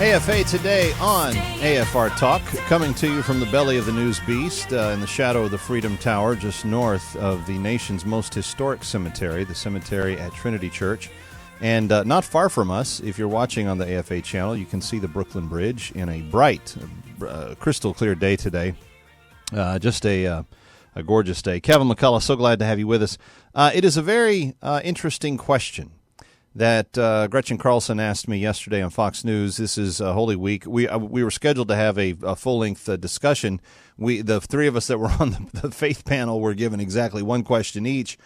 AFA today on AFR Talk, coming to you from the belly of the news beast in the shadow of the Freedom Tower, just north of the nation's most historic cemetery, the cemetery at Trinity Church. And not far from us, if you're watching on the AFA channel, you can see the Brooklyn Bridge in a bright, crystal clear day today. Just a gorgeous day. Kevin McCullough, so glad to have you with us. It is a very interesting question that Gretchen Carlson asked me yesterday on Fox News. This is Holy Week. We were scheduled to have a full-length discussion. The three of us that were on the faith panel were given exactly one question each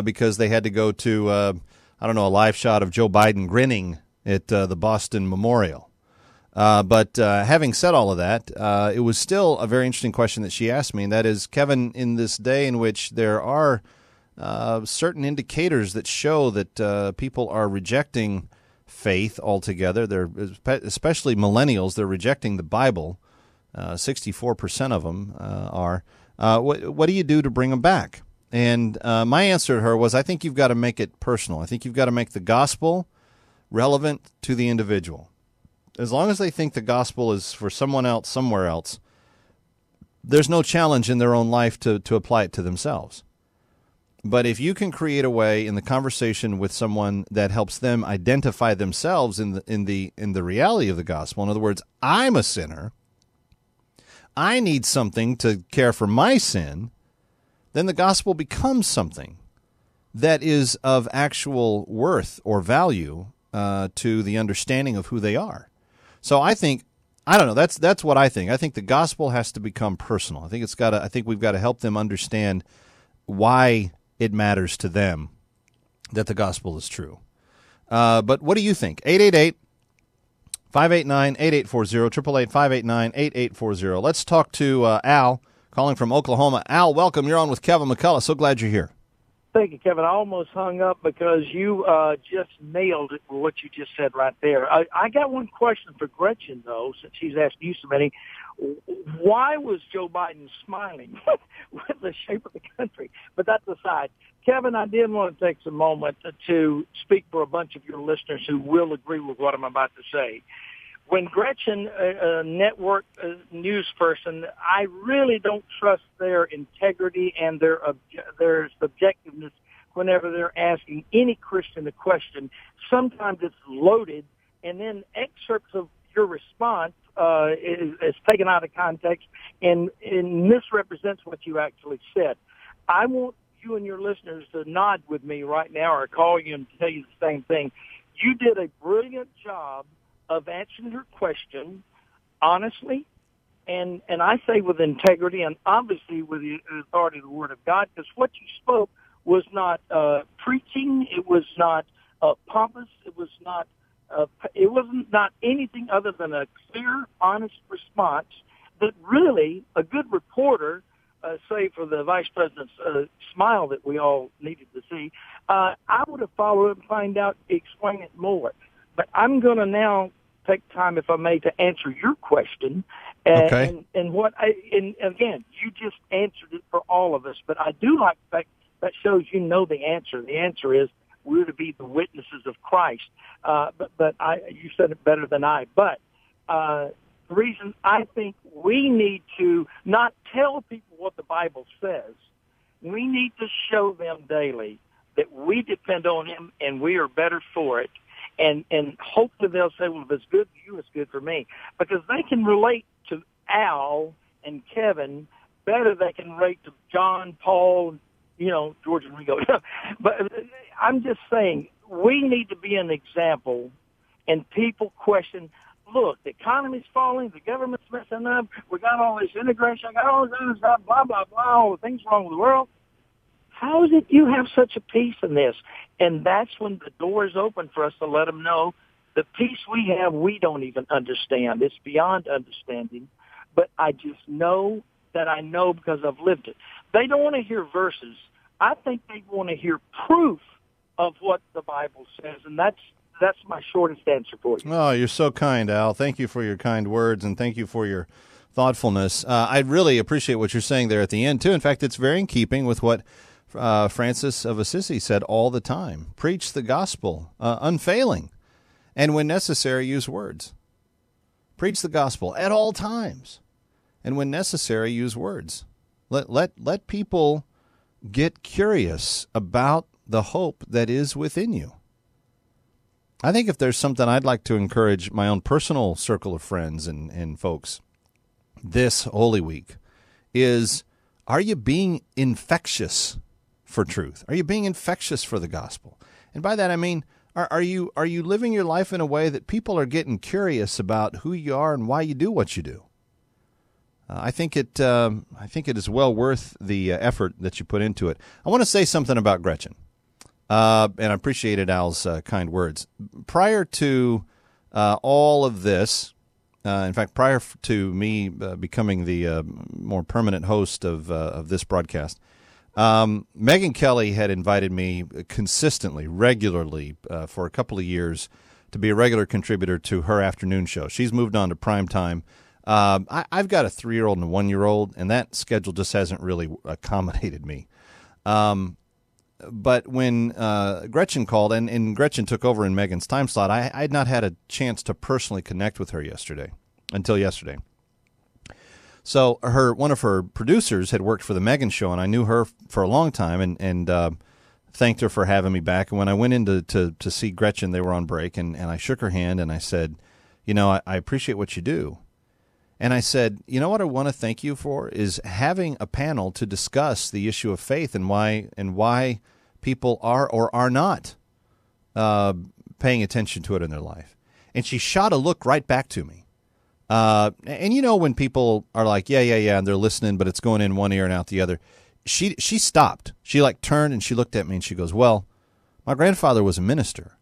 because they had to go to, a live shot of Joe Biden grinning at the Boston Memorial. But having said all of that, it was still a very interesting question that she asked me, and that is, Kevin, in this day in which there are certain indicators that show that people are rejecting faith altogether. They're, especially millennials, they're rejecting the Bible. 64% of them are. What do you do to bring them back? And my answer to her was, I think you've got to make it personal. I think you've got to make the gospel relevant to the individual. As long as they think the gospel is for someone else, somewhere else, there's no challenge in their own life to apply it to themselves. But if you can create a way in the conversation with someone that helps them identify themselves in the reality of the gospel, in other words, I'm a sinner, I need something to care for my sin, then the gospel becomes something that is of actual worth or value to the understanding of who they are. So I think, that's what I think. I think the gospel has to become personal. I think we've got to help them understand why it matters to them that the gospel is true. But what do you think? 888-589-8840, 888-589-8840. Let's talk to Al, calling from Oklahoma. Al, welcome. You're on with Kevin McCullough. So glad you're here. Thank you, Kevin. I almost hung up because you just nailed it with what you just said right there. I got one question for Gretchen, though, since she's asked you so many. Why was Joe Biden smiling with the shape of the country? But that's aside. Kevin, I did want to take some moment to speak for a bunch of your listeners who will agree with what I'm about to say. When Gretchen, a network news person, I really don't trust their integrity and their subjectiveness whenever they're asking any Christian a question. Sometimes it's loaded, and then excerpts of your response is taken out of context and misrepresents what you actually said. I want you and your listeners to nod with me right now or call you and tell you the same thing. You did a brilliant job of answering her question honestly, and I say with integrity and obviously with the authority of the Word of God, because what you spoke was not preaching, it was not pompous, it wasn't not anything other than a clear, honest response that really a good reporter, say for the vice president's smile that we all needed to see, I would have followed it and explain it more. But I'm going to now take time, if I may, to answer your question. Okay. And again, you just answered it for all of us. But I do like the fact that shows you know the answer. The answer is we're to be the witnesses of Christ. But you said it better than I. But the reason I think we need to not tell people what the Bible says, we need to show them daily that we depend on Him and we are better for it. And hopefully they'll say, well, if it's good for you, it's good for me. Because they can relate to Al and Kevin better than they can relate to John, Paul, George and Rigo. But I'm just saying, we need to be an example, and people question, look, the economy's falling, the government's messing up, we got all this integration, I got all this other stuff, blah, blah, blah, all the things wrong with the world. How is it you have such a peace in this? And that's when the door is open for us to let them know the peace we have, we don't even understand. It's beyond understanding. But I just know that I know because I've lived it. They don't want to hear verses. I think they want to hear proof of what the Bible says, and that's my shortest answer for you. Oh, you're so kind, Al. Thank you for your kind words, and thank you for your thoughtfulness. I really appreciate what you're saying there at the end, too. In fact, it's very in keeping with what Francis of Assisi said all the time. Preach the gospel, unfailing, and when necessary, use words. Preach the gospel at all times. And when necessary, use words. Let people get curious about the hope that is within you. I think if there's something I'd like to encourage my own personal circle of friends and folks this Holy Week is, are you being infectious for truth? Are you being infectious for the gospel? And by that I mean, are you living your life in a way that people are getting curious about who you are and why you do what you do? I think it is well worth the effort that you put into it. I want to say something about Gretchen, and I appreciated Al's kind words. Prior to all of this, in fact, prior to me becoming the more permanent host of this broadcast, Megyn Kelly had invited me consistently, regularly, for a couple of years to be a regular contributor to her afternoon show. She's moved on to prime time. I've got a 3-year-old and a 1-year-old, and that schedule just hasn't really accommodated me. But when Gretchen called, and Gretchen took over in Megan's time slot, I had not had a chance to personally connect with her until yesterday. So one of her producers had worked for the Megan show, and I knew her for a long time, and thanked her for having me back. And when I went in to see Gretchen, they were on break, and I shook her hand, and I said, I appreciate what you do. And I said, you know what I want to thank you for is having a panel to discuss the issue of faith and why people are or are not paying attention to it in their life. And she shot a look right back to me. And when people are like, yeah, and they're listening, but it's going in one ear and out the other, she stopped. She turned and she looked at me and she goes, well, my grandfather was a minister.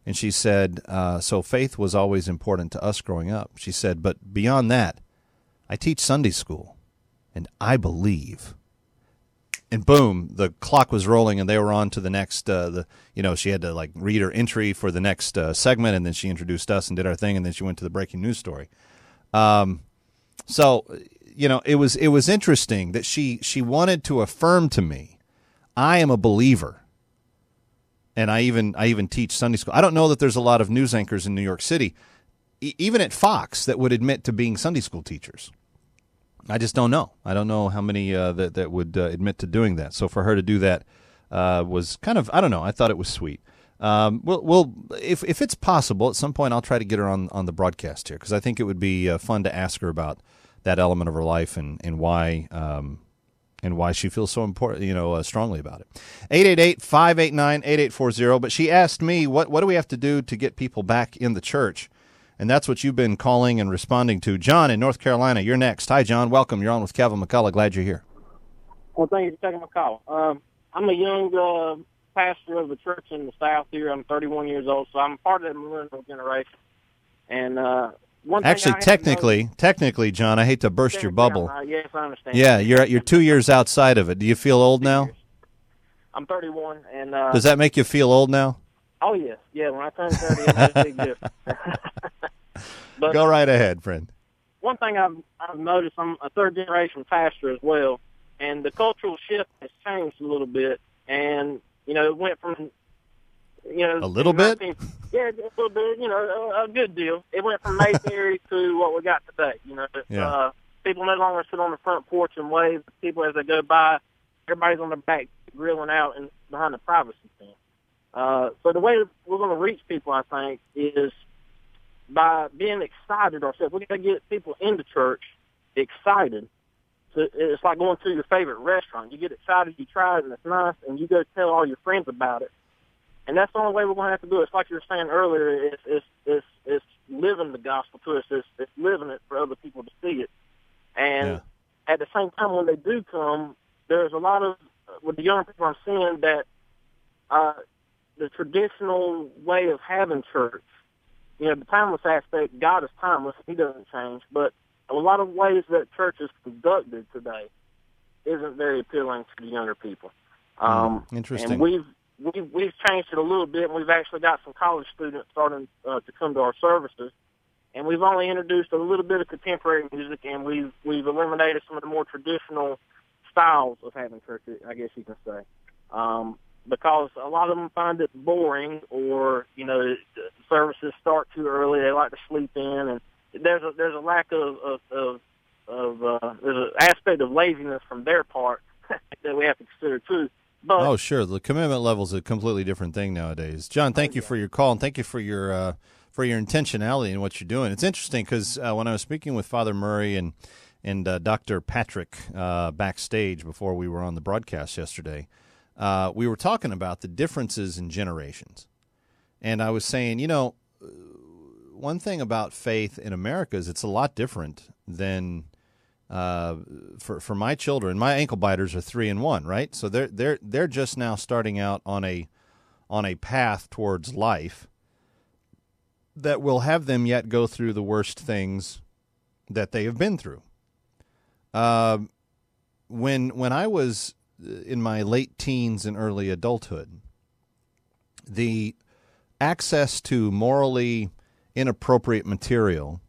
And she said, so faith was always important to us growing up. She said, but beyond that, I teach Sunday school, and I believe. And boom, the clock was rolling, and they were on to the next, she had to read her entry for the next segment, and then she introduced us and did our thing, and then she went to the breaking news story. So it was interesting that she wanted to affirm to me, I am a believer. And I even teach Sunday school. I don't know that there's a lot of news anchors in New York City, even at Fox, that would admit to being Sunday school teachers. I just don't know. I don't know how many that would admit to doing that. So for her to do that was kind of, I don't know, I thought it was sweet. We'll if it's possible, at some point I'll try to get her on the broadcast here, because I think it would be fun to ask her about that element of her life and why she feels so important, strongly about it. 888-589-8840. But she asked me, what do we have to do to get people back in the church? And that's what you've been calling and responding to. John in North Carolina, you're next. Hi, John. Welcome. You're on with Calvin McCullough. Glad you're here. Well, thank you for taking my call. I'm a young pastor of a church in the South here. I'm 31 years old, so I'm part of the millennial generation. And technically, John, I hate to burst your bubble. Yes, I understand. Yeah, you're 2 years outside of it. Do you feel old now? I'm 31, and does that make you feel old now? Oh yes, yeah. When I turn 30, it makes a big difference. But go right ahead, friend. One thing I've noticed, I'm a third-generation pastor as well, and the cultural shift has changed a little bit, and it went from a little bit? Yeah, a little bit, a good deal. It went from Mayberry to what we got today. People no longer sit on the front porch and wave at people as they go by. Everybody's on their back grilling out and behind the privacy fence. So the way we're going to reach people, I think, is by being excited ourselves. We're going to get people into church excited. So it's like going to your favorite restaurant. You get excited, you try it, and it's nice, and you go tell all your friends about it. And that's the only way we're going to have to do it. It's like you were saying earlier, it's living the gospel to us. It's living it for other people to see it. And at the same time, when they do come, there's a lot of, with the young people I'm seeing, that the traditional way of having church, the timeless aspect, God is timeless. He doesn't change. But a lot of ways that church is conducted today isn't very appealing to the younger people. Interesting. And we've changed it a little bit, and we've actually got some college students starting to come to our services. And we've only introduced a little bit of contemporary music, and we've eliminated some of the more traditional styles of having church, I guess you can say. Because a lot of them find it boring, or the services start too early. They like to sleep in, and there's lack there's an aspect of laziness from their part that we have to consider too. But, oh, sure. The commitment level is a completely different thing nowadays. John, thank you for your call, and thank you for your intentionality in what you're doing. It's interesting because when I was speaking with Father Murray and Dr. Patrick backstage before we were on the broadcast yesterday, we were talking about the differences in generations. And I was saying, one thing about faith in America is it's a lot different than for my children. My ankle biters are 3 and 1, right? So they're just now starting out on a path towards life that will have them yet go through the worst things that they have been through. When I was in my late teens and early adulthood, the access to morally inappropriate material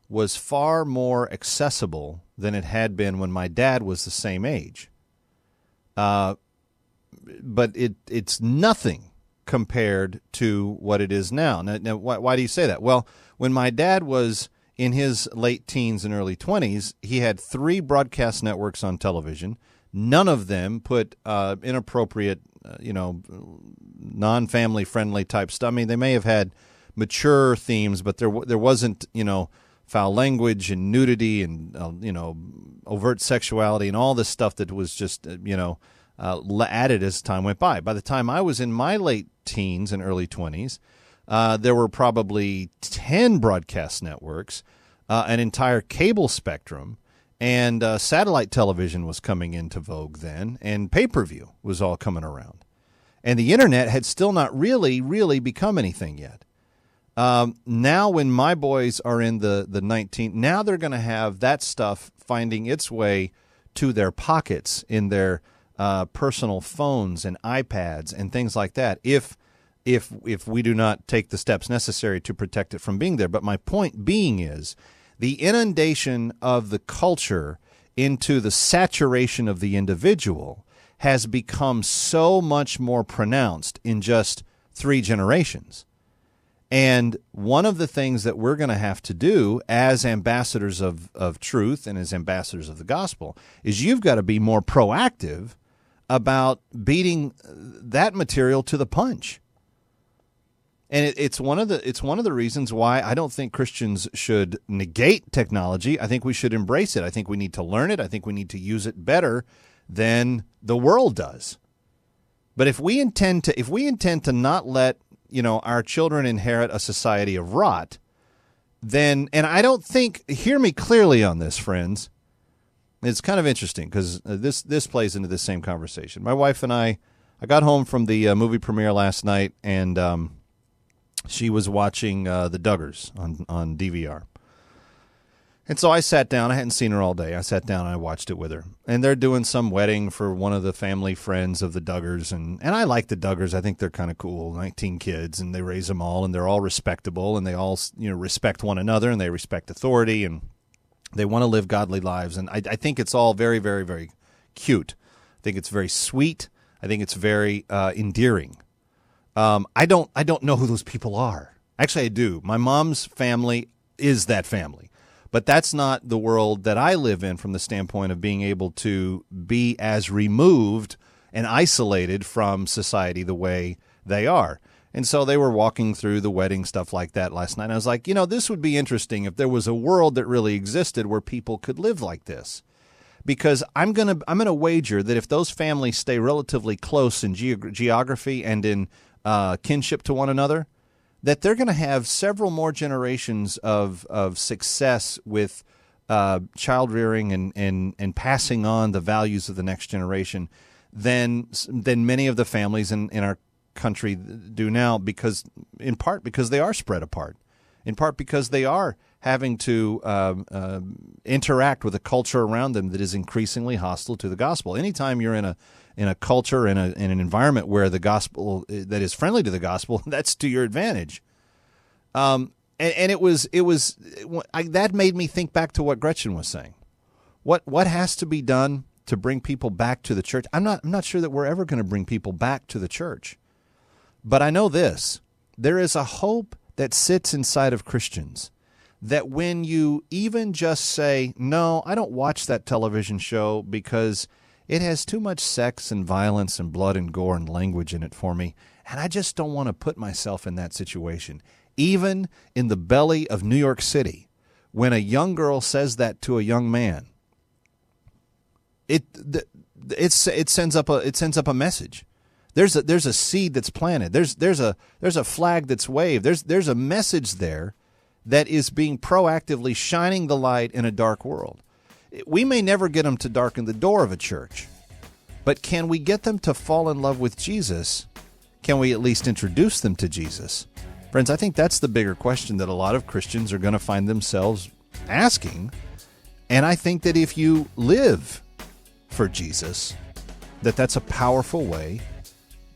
was far more accessible than it had been when my dad was the same age. But it's nothing compared to what it is now. Now, why do you say that? Well, when my dad was in his late teens and early 20s, he had 3 broadcast networks on television. None of them put inappropriate, non-family friendly type stuff. I mean, they may have had mature themes, but there wasn't, foul language and nudity and, overt sexuality and all this stuff that was just, added as time went by. By the time I was in my late teens and early 20s, there were probably 10 broadcast networks, an entire cable spectrum, and satellite television was coming into vogue then, and pay-per-view was all coming around. And the internet had still not really become anything yet. Now when my boys are in the 19, now they're going to have that stuff finding its way to their pockets in their personal phones and iPads and things like that if we do not take the steps necessary to protect it from being there. But my point being is the inundation of the culture into the saturation of the individual has become so much more pronounced in just 3 generations. And one of the things that we're going to have to do as ambassadors of truth and as ambassadors of the gospel is you've got to be more proactive about beating that material to the punch. And it's one of the reasons why I don't think Christians should negate technology. I think we should embrace it. I think we need to learn it. I think we need to use it better than the world does. But if we intend to not let our children inherit a society of rot, then, and I don't think, hear me clearly on this, friends. It's kind of interesting because this plays into this same conversation. My wife and I got home from the movie premiere last night, and she was watching The Duggars on DVR. And so I sat down. I hadn't seen her all day. I sat down and I watched it with her. And they're doing some wedding for one of the family friends of the Duggars. And I like the Duggars. I think they're kind of cool. 19 kids, and they raise them all, and they're all respectable, and they all respect one another, and they respect authority, and they want to live godly lives. And I think it's all very, very, very cute. I think it's very sweet. I think it's very endearing. I don't know who those people are. Actually, I do. My mom's family is that family. But that's not the world that I live in from the standpoint of being able to be as removed and isolated from society the way they are. And so they were walking through the wedding stuff like that last night. And I was like, this would be interesting if there was a world that really existed where people could live like this. Because I'm gonna wager that if those families stay relatively close in geography and in kinship to one another, that they're going to have several more generations of success with child rearing and passing on the values of the next generation than many of the families in our country do now, in part because they are spread apart, in part because they are having to interact with a culture around them that is increasingly hostile to the gospel. Anytime you're in a culture, in an environment where the gospel that is friendly to the gospel, that's to your advantage. And it was that made me think back to what Gretchen was saying. What has to be done to bring people back to the church? I'm not sure that we're ever going to bring people back to the church, but I know this: there is a hope that sits inside of Christians that when you even just say, no, I don't watch that television show because it has too much sex and violence and blood and gore and language in it for me, and I just don't want to put myself in that situation. Even in the belly of New York City, when a young girl says that to a young man, it sends up a message. There's a seed that's planted. There's a flag that's waved. There's a message there that is being proactively shining the light in a dark world. We may never get them to darken the door of a church, but can we get them to fall in love with Jesus? Can we at least introduce them to Jesus? Friends, I think that's the bigger question that a lot of Christians are going to find themselves asking. And I think that if you live for Jesus, that's a powerful way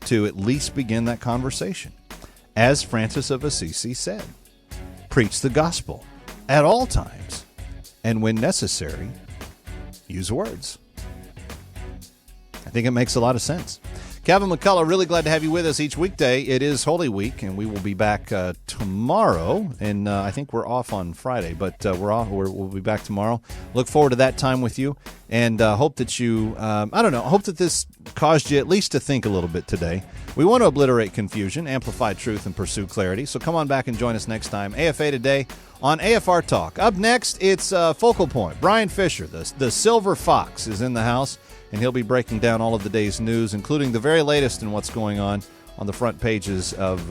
to at least begin that conversation. As Francis of Assisi said, preach the gospel at all times, and when necessary, use words. I think it makes a lot of sense. Kevin McCullough, really glad to have you with us each weekday. It is Holy Week, and we will be back tomorrow. And I think we're off on Friday, but we'll be back tomorrow. Look forward to that time with you, and hope that you, hope that this caused you at least to think a little bit today. We want to obliterate confusion, amplify truth, and pursue clarity. So come on back and join us next time. AFA Today on AFR Talk. Up next, it's Focal Point. Brian Fisher, the Silver Fox, is in the house, and he'll be breaking down all of the day's news, including the very latest in what's going on the front pages of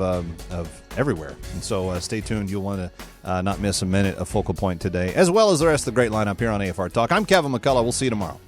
everywhere. And so stay tuned. You'll want to not miss a minute of Focal Point today, as well as the rest of the great lineup here on AFR Talk. I'm Kevin McCullough. We'll see you tomorrow.